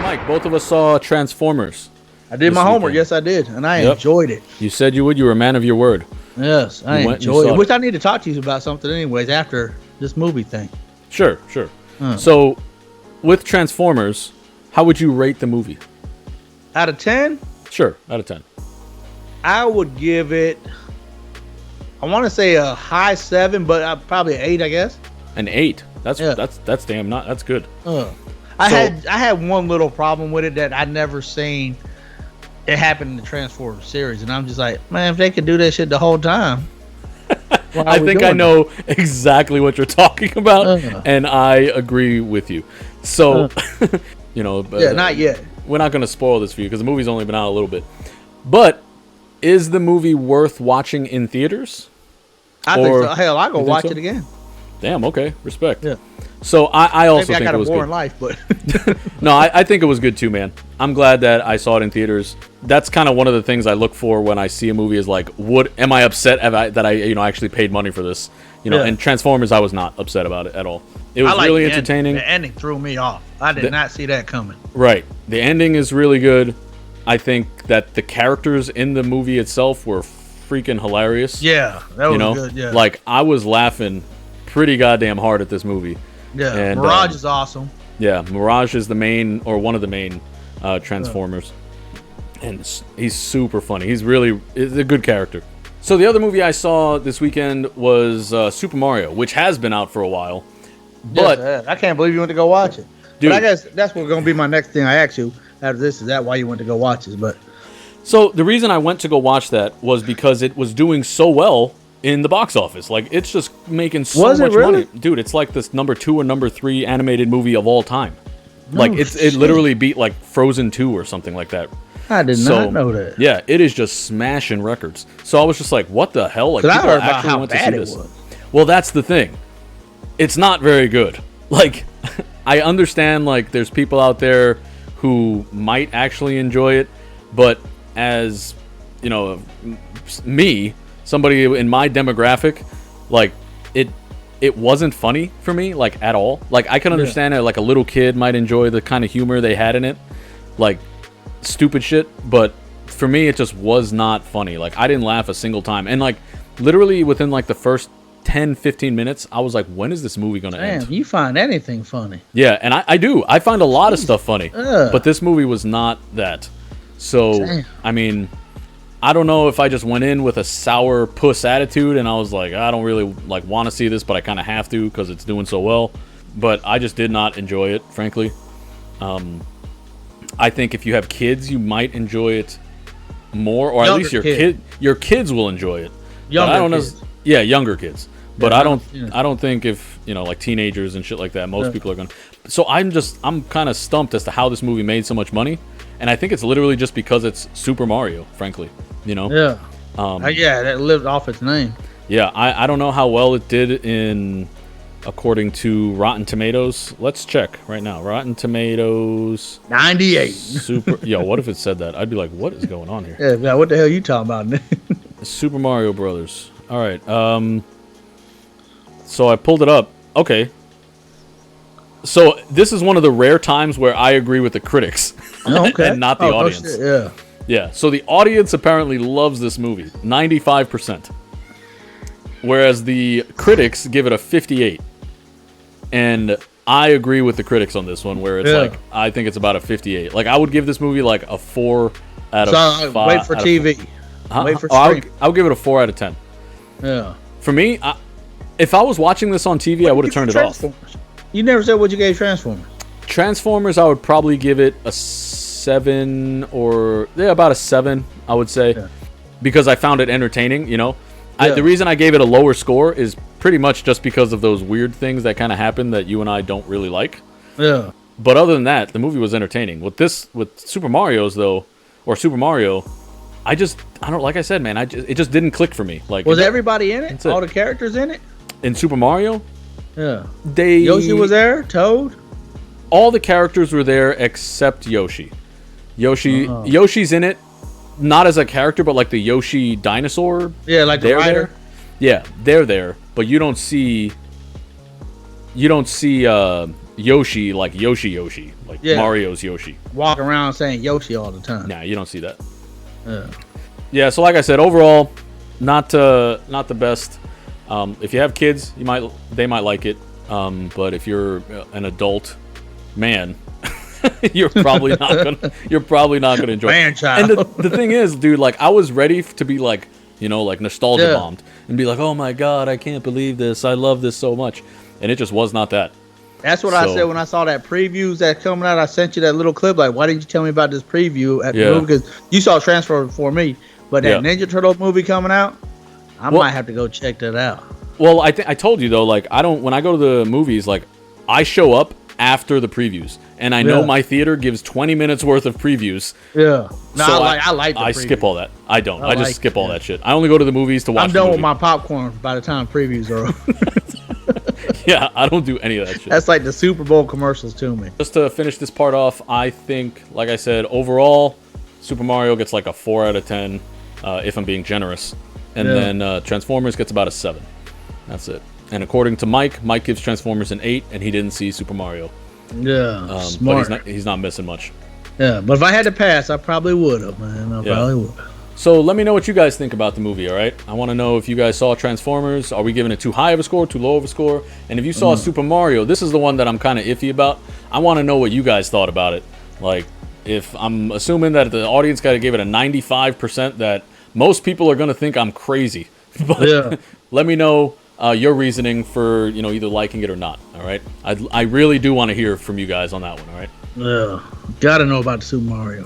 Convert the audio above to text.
Mike, both of us saw Transformers. I did my homework. Yes, I did, and I enjoyed it. You said you would. You were a man of your word. Yes, I enjoyed it. Which I need to talk to you about something anyways after this movie thing. Sure. So, with Transformers, how would you rate the movie? Out of 10? Sure, out of 10. I would give it, I want to say a high 7, but probably an 8, I guess. An 8? That's damn not. That's good. I had one little problem with it that I'd never seen. It happened in the Transformers series, and I'm just like, man, if they could do that shit the whole time. I think I know exactly what you're talking about, and I agree with you. So, not yet. We're not going to spoil this for you because the movie's only been out a little bit. But is the movie worth watching in theaters? I think so. Hell, I'll go watch it again. Damn, okay. Respect. Yeah. So I also think it was good. Maybe I got a boring life, but... No, I think it was good too, man. I'm glad that I saw it in theaters. That's kind of one of the things I look for when I see a movie is like, am I upset that I actually paid money for this? And Transformers, I was not upset about it at all. It was really entertaining. The ending threw me off. I did not see that coming. Right. The ending is really good. I think that the characters in the movie itself were freaking hilarious. Yeah, that was good. Yeah. Like, I was laughing pretty goddamn hard at this movie. Yeah, and Mirage is awesome. Yeah, Mirage is the main, or one of the main Transformers. And he's super funny. He's a good character. So the other movie I saw this weekend was Super Mario, which has been out for a while. But I can't believe you went to go watch it. Dude, but I guess that's what's going to be my next thing I ask you after this. Is that why you went to go watch this? But so the reason I went to go watch that was because it was doing so well in the box office. Like, it's just making so much money. Dude, it's like this number 2 or number 3 animated movie of all time. It literally beat like Frozen 2 or something like that. I did not know that. Yeah, it is just smashing records. So I was just like, what the hell? Like, people I heard about how bad it was. Well, that's the thing. It's not very good. Like, I understand, like, there's people out there who might actually enjoy it, but as, me, somebody in my demographic, like, it wasn't funny for me, like, at all. Like, I can understand that, like, a little kid might enjoy the kind of humor they had in it, like, stupid shit, but for me, it just was not funny. Like, I didn't laugh a single time. And, like, literally within, like, the first 10-15 minutes, I was like, when is this movie gonna end? Damn, you find anything funny. Yeah, and I do. I find a lot of stuff funny. But this movie was not that. So, I mean, I don't know if I just went in with a sour puss attitude and I was like, I don't really like want to see this, but I kind of have to because it's doing so well. But I just did not enjoy it, frankly. I think if you have kids, you might enjoy it more, or at least your kids will enjoy it. Younger kids. But I don't think if, like teenagers and shit like that, most people are going to. So I'm kind of stumped as to how this movie made so much money. And I think it's literally just because it's Super Mario, frankly, Yeah. That lived off its name. Yeah, I don't know how well it did according to Rotten Tomatoes. Let's check right now. Rotten Tomatoes 98. What if it said that? I'd be like, what is going on here? Yeah, what the hell are you talking about? Super Mario Brothers. All right. So I pulled it up. Okay. So this is one of the rare times where I agree with the critics and not the audience. Shit, Yeah. So the audience apparently loves this movie, 95%. Whereas the critics give it a 58. And I agree with the critics on this one, where it's like, I think it's about a 58. Like, I would give this movie like a 4 out of 5. Wait for TV. Wait for stream. I'll give it a 4 out of 10. Yeah. For me, if I was watching this on TV, I would have turned it off. You never said what you gave Transformers. Transformers, I would probably give it a 7 about a 7, I would say. Yeah. Because I found it entertaining, The reason I gave it a lower score is pretty much just because of those weird things that kind of happen that you and I don't really like. Yeah. But other than that, the movie was entertaining. With Super Mario's though, or Super Mario, I don't, like I said, man, it just didn't click for me. Like, was everybody in it? All the characters in it? In Super Mario? Yeah. Yoshi was there? Toad? All the characters were there except Yoshi. Yoshi's in it, not as a character, but like the Yoshi dinosaur. Yeah, like the rider. Yeah, they're there, but you don't see Yoshi like Yoshi, like Mario's Yoshi. Walk around saying Yoshi all the time. Nah, you don't see that. Yeah. Yeah, so like I said, overall, not the best. If you have kids, they might like it. But if you're an adult man, you're probably not gonna enjoy Man it. child. And the thing is, dude, like I was ready to be like, like nostalgia bombed and be like, oh my god, I can't believe this. I love this so much, and it just was not that. That's what I said when I saw that previews that coming out. I sent you that little clip. Like, why didn't you tell me about this preview at the movie? Because you saw Transfer before me. But that Ninja Turtles movie coming out, I might have to go check that out. Well, I told you though, like when I go to the movies, like I show up after the previews, and I know my theater gives 20 minutes worth of previews. Yeah, no, so I like. I skip all that. I don't. I just skip all that shit. I only go to the movies to watch. I'm done with my popcorn by the time previews are over. Yeah, I don't do any of that shit. That's like the Super Bowl commercials to me. Just to finish this part off, I think, like I said, overall, Super Mario gets like a 4 out of 10, if I'm being generous. And then Transformers gets about a 7. That's it. And according to Mike gives Transformers an 8, and he didn't see Super Mario. Yeah, smart. But he's not missing much. Yeah, but if I had to pass, I probably would have, man. I probably would have. So let me know what you guys think about the movie, all right? I want to know if you guys saw Transformers. Are we giving it too high of a score, too low of a score? And if you saw Super Mario, this is the one that I'm kind of iffy about. I want to know what you guys thought about it. Like, if I'm assuming that the audience got to give it a 95%, that most people are going to think I'm crazy. But let me know your reasoning for, either liking it or not, all right? I really do want to hear from you guys on that one, all right? Yeah, got to know about the Super Mario.